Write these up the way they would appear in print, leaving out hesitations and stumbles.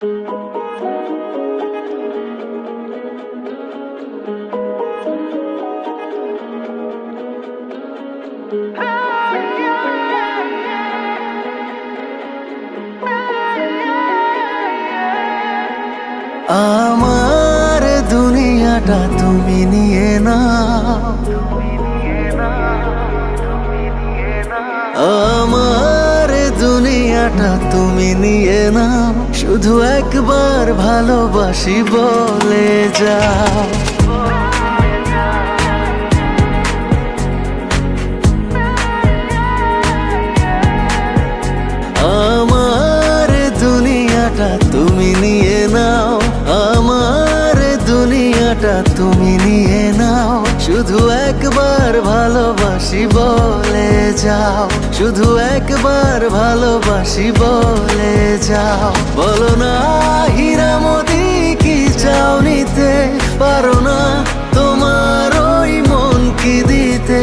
আমার দুনিয়াটা তুমি নিয়ে নাও, আমার দুনিয়াটা তুমি নিয়ে নাও, শুধু একবার ভালোবাসি বলে যাও। আমার দুনিয়াটা তুমি নিয়ে নাও, আমার দুনিয়াটা তুমি নিয়ে নাও, শুধু একবার ভালোবাসি বলে যাও, শুধু একবার ভালোবাসি বলে যাও। বলো না হীরামতি কি চাও নিতে, পারো না তোমার ওই মন কি দিতে।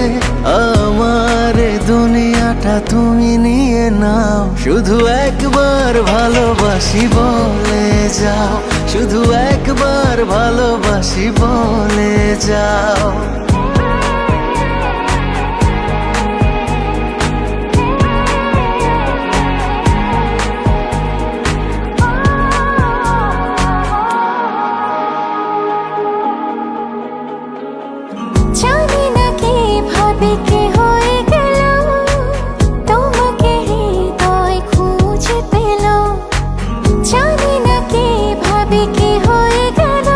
আমার দুনিয়াটা তুমি নিয়ে নাও, শুধু একবার ভালোবাসি বলে যাও, শুধু একবার ভালোবাসি বলে যাও। জানি না কিভাবে কি হয়ে গেল, তোমাকে হৃদয় খুঁজে পেল। জানি না কিভাবে কি হয়ে গেল,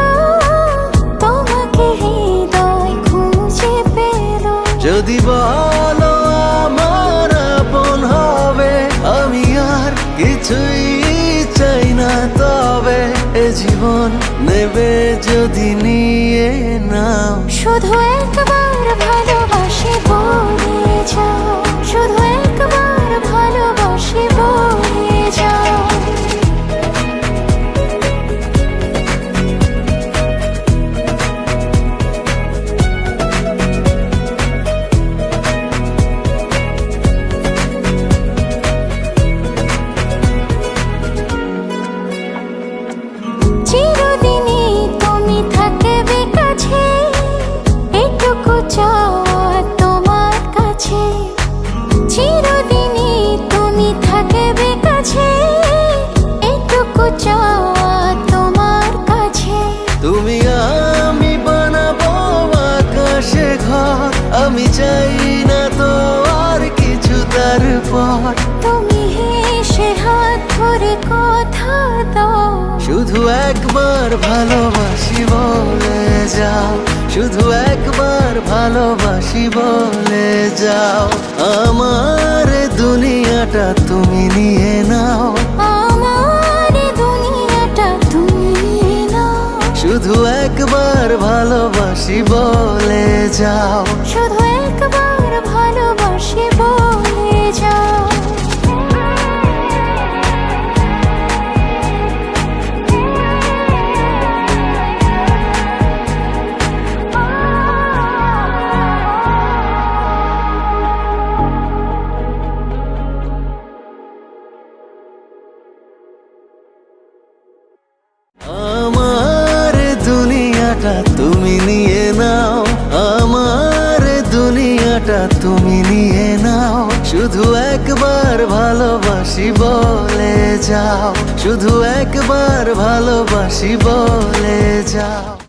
তোমাকে হৃদয় খুঁজে পেল। যদি বলো আমার আপন হবে, আমি আর কিছুই চাই না, তবে এ জীবন নেবে যদি নিয়ে নাও। শুধু একবার ভালোবাসি বলে যাও, শুধু একবার ভালোবাসি বলে যাও। চিরদিনই তুমি থাকবে কাছে, এটুকু চাওয়া তোমার কাছে। চিরদিনই তুমি থাকবে কাছে, এটুকু চাওয়া তোমার কাছে। তুমি আমি বানাবো আকাশে ঘর, আমি চাই না তো আর কিছু তারপর। তুমি হেসে হাত ধরে কথা দাও, শুধু একবার ভালোবাসি বলে যাও, শুধু একবার ভালোবাসি বলে যাও। আমার দুনিয়াটা তুমি নিয়ে নাও, আমার দুনিয়াটা তুমি নিয়ে নাও, শুধু একবার ভালোবাসি বলে যাও। শুধু একবার ভালোবাসি বলে যাও। আমার দুনিয়াটা তুমি নিয়ে নাও, আমার দুনিয়াটা তুমি নিয়ে নাও, শুধু একবার ভালোবাসি বলে যাও, শুধু একবার ভালোবাসি বলে যাও।